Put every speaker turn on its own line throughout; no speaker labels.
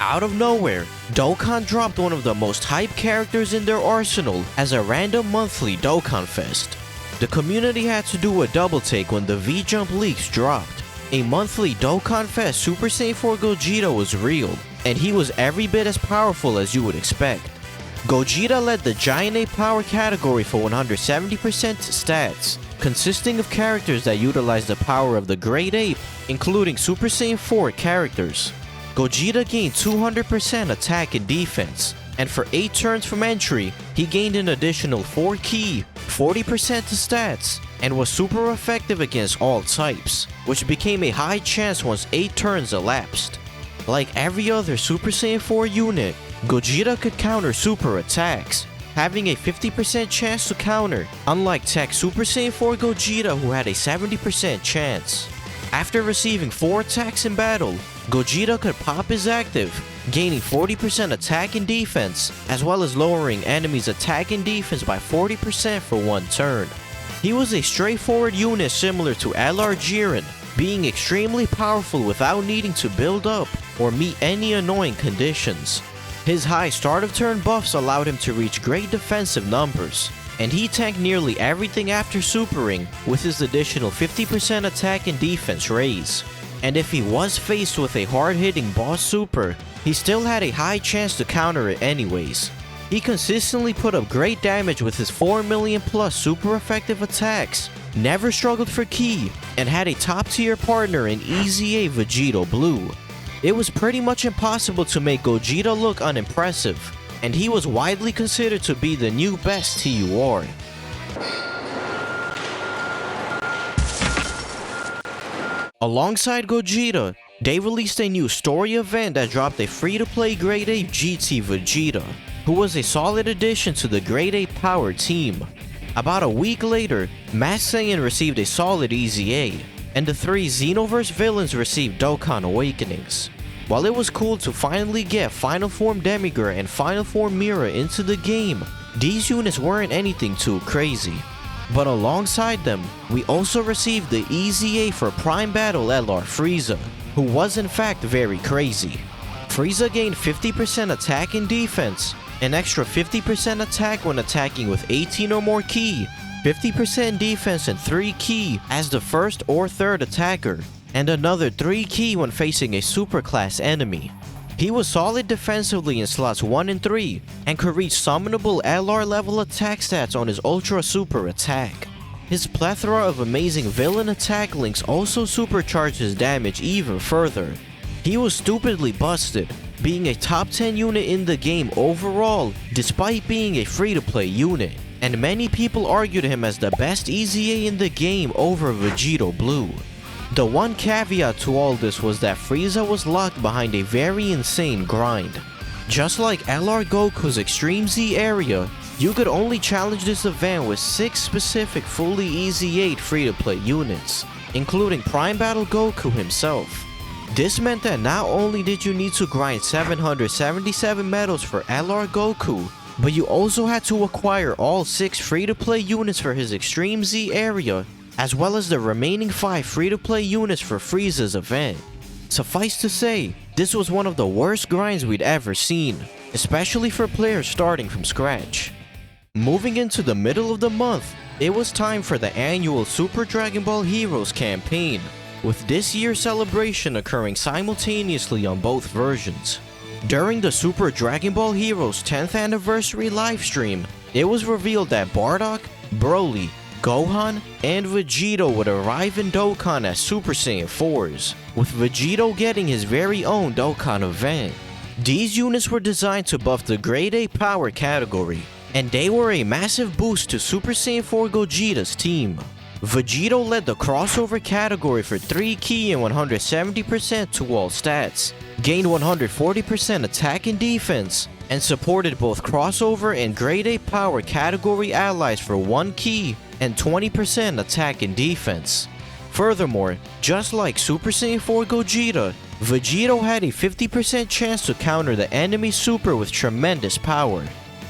Out of nowhere, Dokkan dropped one of the most hyped characters in their arsenal as a random monthly Dokkanfest. The community had to do a double take when the V-Jump leaks dropped. A monthly Dokkanfest Super Saiyan 4 Gogeta was real, and he was every bit as powerful as you would expect. Gogeta led the Giant Ape power category for 170% stats, consisting of characters that utilize the power of the Great Ape, including Super Saiyan 4 characters. Gogeta gained 200% attack and defense, and for 8 turns from entry, he gained an additional 4 ki, 40% to stats, and was super effective against all types, which became a high chance once 8 turns elapsed. Like every other Super Saiyan 4 unit, Gogeta could counter super attacks, having a 50% chance to counter, unlike TEQ Super Saiyan 4 Gogeta who had a 70% chance. After receiving 4 attacks in battle, Gogeta could pop his active, gaining 40% attack and defense, as well as lowering enemies' attack and defense by 40% for 1 turn. He was a straightforward unit similar to LR Jiren, being extremely powerful without needing to build up or meet any annoying conditions. His high start of turn buffs allowed him to reach great defensive numbers, and he tanked nearly everything after supering with his additional 50% attack and defense raise. And if he was faced with a hard-hitting boss super, he still had a high chance to counter it anyways. He consistently put up great damage with his 4 million plus super effective attacks, never struggled for ki, and had a top tier partner in EZA Vegito Blue. It was pretty much impossible to make Gogeta look unimpressive, and he was widely considered to be the new best TUR. Alongside Gogeta, they released a new story event that dropped a free-to-play Great Ape GT Vegeta, who was a solid addition to the Great Ape Power team. About a week later, Masked Saiyan received a solid EZA, and the 3 Xenoverse villains received Dokkan Awakenings. While it was cool to finally get Final Form Demigur and Final Form Mira into the game, these units weren't anything too crazy. But alongside them, we also received the EZA for Prime Battle LR Frieza, who was in fact very crazy. Frieza gained 50% attack and defense, an extra 50% attack when attacking with 18 or more ki, 50% defense and 3 ki as the first or third attacker, and another 3 ki when facing a superclass enemy. He was solid defensively in slots 1 and 3, and could reach summonable LR level attack stats on his ultra super attack. His plethora of amazing villain attack links also supercharged his damage even further. He was stupidly busted, being a top 10 unit in the game overall despite being a free-to-play unit, and many people argued him as the best EZA in the game over Vegito Blue. The one caveat to all this was that Frieza was locked behind a very insane grind. Just like LR Goku's Extreme Z area, you could only challenge this event with 6 specific fully EZA'd free-to-play units, including Prime Battle Goku himself. This meant that not only did you need to grind 777 medals for LR Goku, but you also had to acquire all 6 free-to-play units for his Extreme Z area, as well as the remaining 5 free-to-play units for Frieza's event. Suffice to say, this was one of the worst grinds we'd ever seen, especially for players starting from scratch. Moving into the middle of the month, it was time for the annual Super Dragon Ball Heroes campaign, with this year's celebration occurring simultaneously on both versions. During the Super Dragon Ball Heroes 10th anniversary livestream, it was revealed that Bardock, Broly, Gohan, and Vegito would arrive in Dokkan as Super Saiyan 4s, with Vegito getting his very own Dokkan event. These units were designed to buff the Grade A power category, and they were a massive boost to Super Saiyan 4 Gogeta's team. Vegito led the crossover category for 3 ki and 170% to all stats, gained 140% attack and defense, and supported both crossover and Grade A power category allies for 1 ki and 20% attack and defense. Furthermore, just like Super Saiyan 4 Gogeta, Vegito had a 50% chance to counter the enemy's super with tremendous power.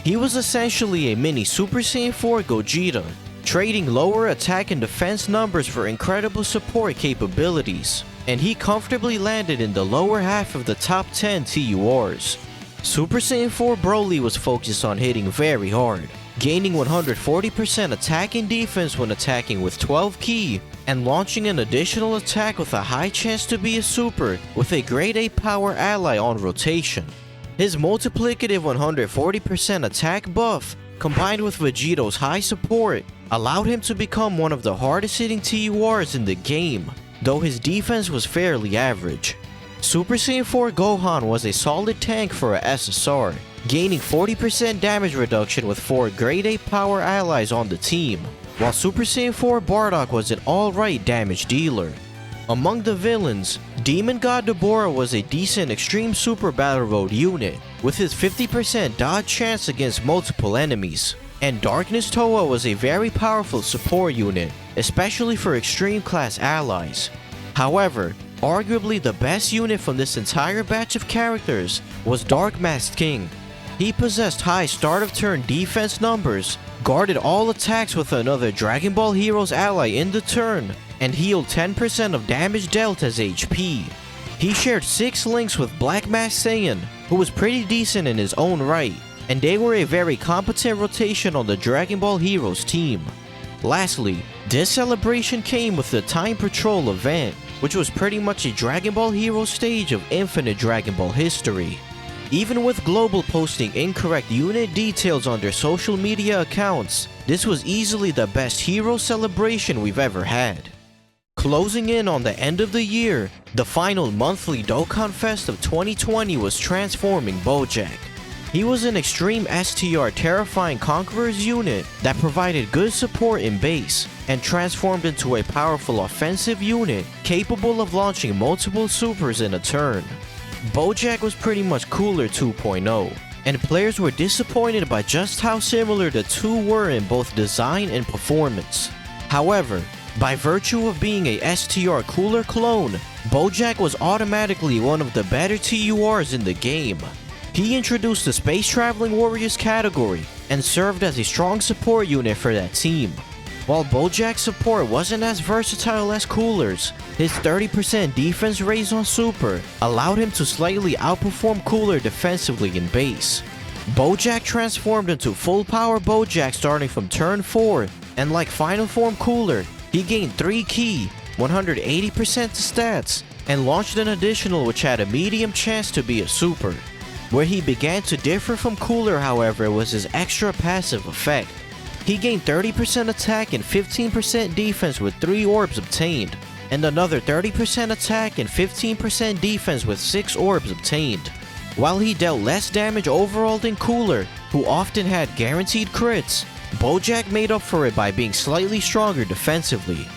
He was essentially a mini Super Saiyan 4 Gogeta, trading lower attack and defense numbers for incredible support capabilities, and he comfortably landed in the lower half of the top 10 TURs. Super Saiyan 4 Broly was focused on hitting very hard, gaining 140% attack and defense when attacking with 12 ki, and launching an additional attack with a high chance to be a super with a grade A power ally on rotation. His multiplicative 140% attack buff, combined with Vegito's high support, allowed him to become one of the hardest hitting TURs in the game, though his defense was fairly average. Super Saiyan 4 Gohan was a solid tank for a SSR, gaining 40% damage reduction with 4 grade A power allies on the team, while Super Saiyan 4 Bardock was an alright damage dealer. Among the villains, Demon God Dabura was a decent extreme super battle road unit, with his 50% dodge chance against multiple enemies, and Darkness Towa was a very powerful support unit, especially for extreme class allies. However, arguably the best unit from this entire batch of characters was Dark Masked King. He possessed high start of turn defense numbers, guarded all attacks with another Dragon Ball Heroes ally in the turn, and healed 10% of damage dealt as HP. He shared 6 links with Black Mask Saiyan, who was pretty decent in his own right, and they were a very competent rotation on the Dragon Ball Heroes team. Lastly, this celebration came with the Time Patrol event, which was pretty much a Dragon Ball Heroes stage of infinite Dragon Ball history. Even with Global posting incorrect unit details on their social media accounts, this was easily the best hero celebration we've ever had. Closing in on the end of the year, the final monthly Dokkanfest of 2020 was transforming Bojack. He was an extreme STR Terrifying Conquerors unit that provided good support in base, and transformed into a powerful offensive unit capable of launching multiple supers in a turn. Bojack was pretty much Cooler 2.0, and players were disappointed by just how similar the two were in both design and performance. However, by virtue of being a STR Cooler clone, Bojack was automatically one of the better TURs in the game. He introduced the Space Traveling Warriors category and served as a strong support unit for that team. While Bojack's support wasn't as versatile as Cooler's, his 30% defense raise on Super allowed him to slightly outperform Cooler defensively in base. Bojack transformed into full power Bojack starting from turn 4, and like final form Cooler, he gained 3 ki, 180% to stats, and launched an additional which had a medium chance to be a super. Where he began to differ from Cooler, however, was his extra passive effect. He gained 30% attack and 15% defense with 3 orbs obtained, and another 30% attack and 15% defense with 6 orbs obtained. While he dealt less damage overall than Cooler, who often had guaranteed crits, Bojack made up for it by being slightly stronger defensively.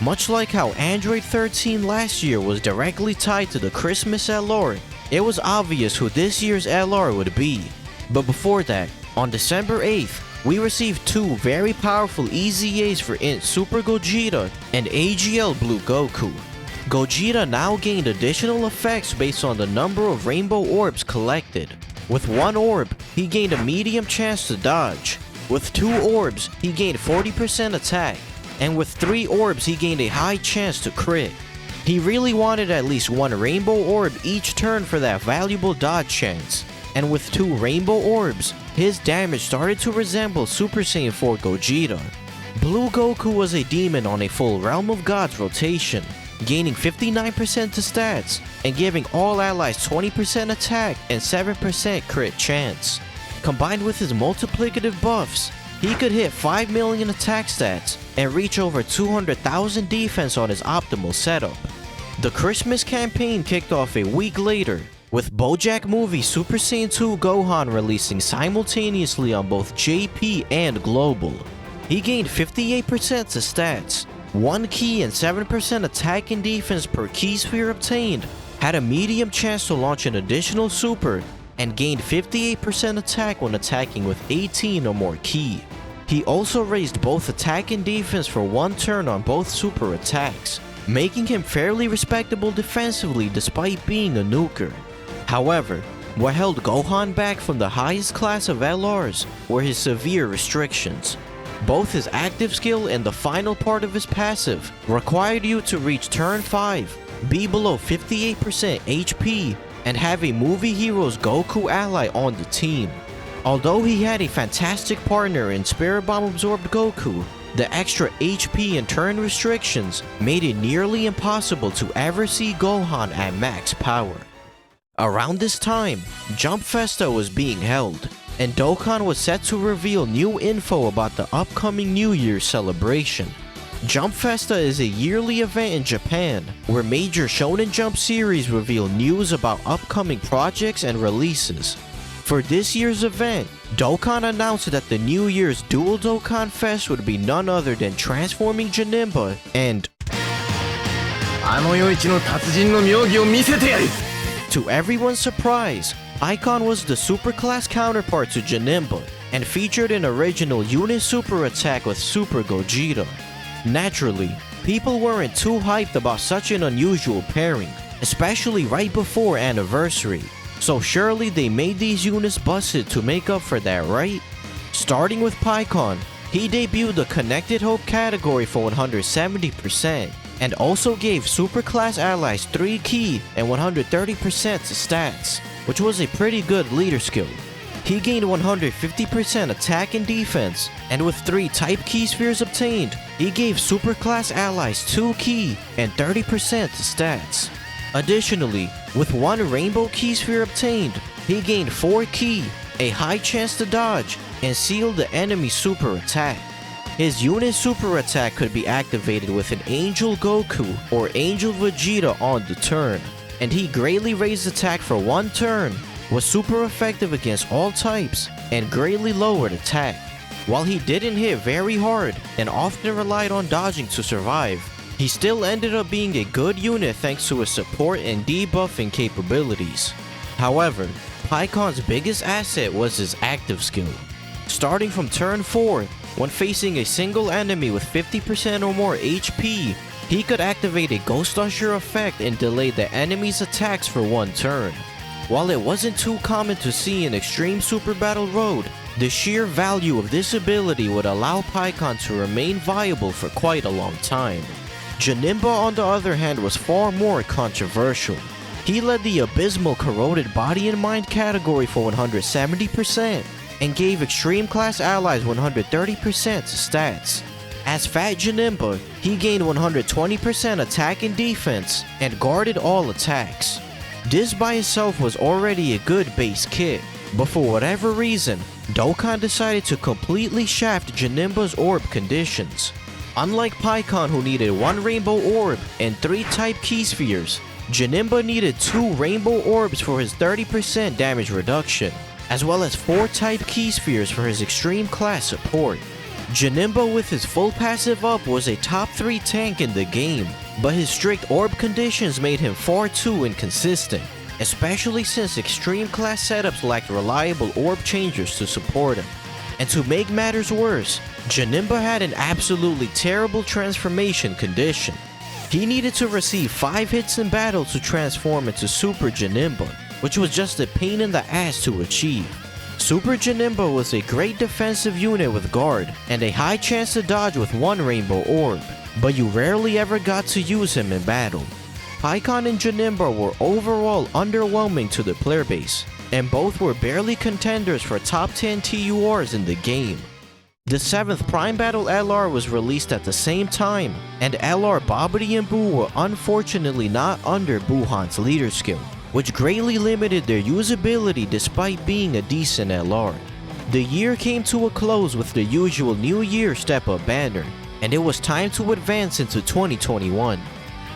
Much like how Android 13 last year was directly tied to the Christmas LR, it was obvious who this year's LR would be. But before that, on December 8th, we received 2 very powerful EZAs for INT Super Gogeta and AGL Blue Goku. Gogeta now gained additional effects based on the number of rainbow orbs collected. With 1 orb, he gained a medium chance to dodge. With 2 orbs, he gained 40% attack. And with 3 orbs, he gained a high chance to crit. He really wanted at least 1 rainbow orb each turn for that valuable dodge chance. And with 2 rainbow orbs, his damage started to resemble Super Saiyan 4 Gogeta. Blue Goku was a demon on a full Realm of Gods rotation, gaining 59% to stats, and giving all allies 20% attack and 7% crit chance. Combined with his multiplicative buffs, he could hit 5 million attack stats and reach over 200,000 defense on his optimal setup. The Christmas campaign kicked off a week later, with Bojack Movie Super Saiyan 2 Gohan releasing simultaneously on both JP and Global. He gained 58% to stats, 1 ki and 7% attack and defense per ki sphere obtained, had a medium chance to launch an additional super, and gained 58% attack when attacking with 18 or more ki. He also raised both attack and defense for 1 turn on both super attacks, making him fairly respectable defensively despite being a nuker. However, what held Gohan back from the highest class of LRs were his severe restrictions. Both his active skill and the final part of his passive required you to reach turn 5, be below 58% HP, and have a movie hero's Goku ally on the team. Although he had a fantastic partner in Spirit Bomb absorbed Goku, the extra HP and turn restrictions made it nearly impossible to ever see Gohan at max power. Around this time, Jump Festa was being held, and Dokkan was set to reveal new info about the upcoming New Year's celebration. Jump Festa is a yearly event in Japan where major Shonen Jump series reveal news about upcoming projects and releases. For this year's event, Dokkan announced that the New Year's Dual Dokkanfest would be none other than Transforming Janemba and to everyone's surprise, Pikkon was the superclass counterpart to Janemba and featured an original unit super attack with Super Gogeta. Naturally, people weren't too hyped about such an unusual pairing, especially right before anniversary. So surely they made these units busted to make up for that, right? Starting with Pikkon, he debuted the Connected Hope category for 170% and also gave superclass allies 3 key and 130% stats, which was a pretty good leader skill. He gained 150% attack and defense, and with 3 type key spheres obtained, he gave superclass allies 2 key and 30% stats. Additionally, with 1 rainbow key sphere obtained, he gained 4 key, a high chance to dodge, and sealed the enemy's super attack. His unit super attack could be activated with an Angel Goku or Angel Vegeta on the turn, and he greatly raised attack for 1 turn, was super effective against all types, and greatly lowered attack. While he didn't hit very hard and often relied on dodging to survive, he still ended up being a good unit thanks to his support and debuffing capabilities. However, Pikkon's biggest asset was his active skill. Starting from turn 4, when facing a single enemy with 50% or more HP, he could activate a Ghost Usher effect and delay the enemy's attacks for 1 turn. While it wasn't too common to see in Extreme Super Battle Road, the sheer value of this ability would allow Pikkon to remain viable for quite a long time. Janemba, on the other hand, was far more controversial. He led the abysmal Corroded Body and Mind category for 170% and gave extreme class allies 130% stats. As Fat Janemba, he gained 120% attack and defense and guarded all attacks. This by itself was already a good base kit, but for whatever reason, Dokkan decided to completely shaft Janemba's orb conditions. Unlike Pikkon, who needed 1 rainbow orb and 3 type key spheres, Janemba needed 2 rainbow orbs for his 30% damage reduction, as well as 4 type key spheres for his extreme class support. Janemba with his full passive up was a top 3 tank in the game, but his strict orb conditions made him far too inconsistent, especially since extreme class setups lacked reliable orb changers to support him. And to make matters worse, Janemba had an absolutely terrible transformation condition. He needed to receive 5 hits in battle to transform into Super Janemba, which was just a pain in the ass to achieve. Super Janemba was a great defensive unit with guard and a high chance to dodge with 1 rainbow orb, but you rarely ever got to use him in battle. Pikkon and Janemba were overall underwhelming to the player base, and both were barely contenders for top 10 TURs in the game. The 7th Prime Battle LR was released at the same time, and LR Babidi and Boo were unfortunately not under Buhan's leader skill, which greatly limited their usability despite being a decent LR. The year came to a close with the usual New Year step-up banner, and it was time to advance into 2021.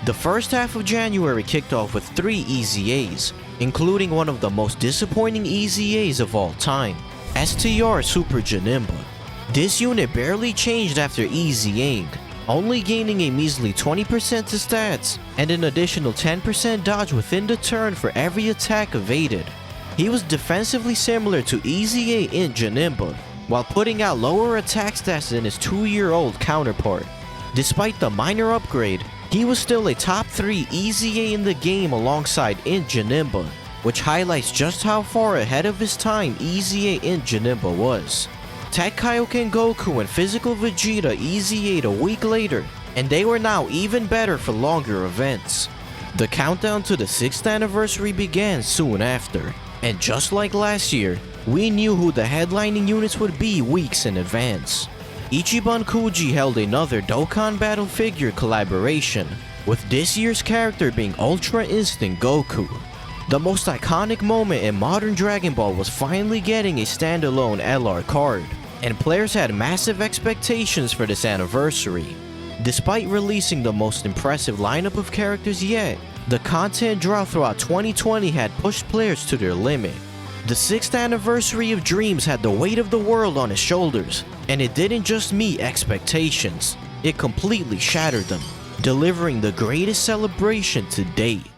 The first half of January kicked off with 3 EZAs, including one of the most disappointing EZAs of all time, STR Super Janemba. This unit barely changed after EZAing, only gaining a measly 20% to stats and an additional 10% dodge within the turn for every attack evaded. He was defensively similar to EZA INT Janemba, while putting out lower attack stats than his 2-year-old counterpart. Despite the minor upgrade, he was still a top 3 EZA in the game alongside INT Janemba, which highlights just how far ahead of his time EZA INT Janemba was. Tech Kaioken Goku and Physical Vegeta EZA'd a week later, and they were now even better for longer events. The countdown to the 6th anniversary began soon after, and just like last year, we knew who the headlining units would be weeks in advance. Ichiban Kuji held another Dokkan Battle figure collaboration, with this year's character being Ultra Instinct Goku. The most iconic moment in modern Dragon Ball was finally getting a standalone LR card, and players had massive expectations for this anniversary. Despite releasing the most impressive lineup of characters yet, the content drought throughout 2020 had pushed players to their limit. The 6th anniversary of Dreams had the weight of the world on its shoulders, and it didn't just meet expectations, it completely shattered them, delivering the greatest celebration to date.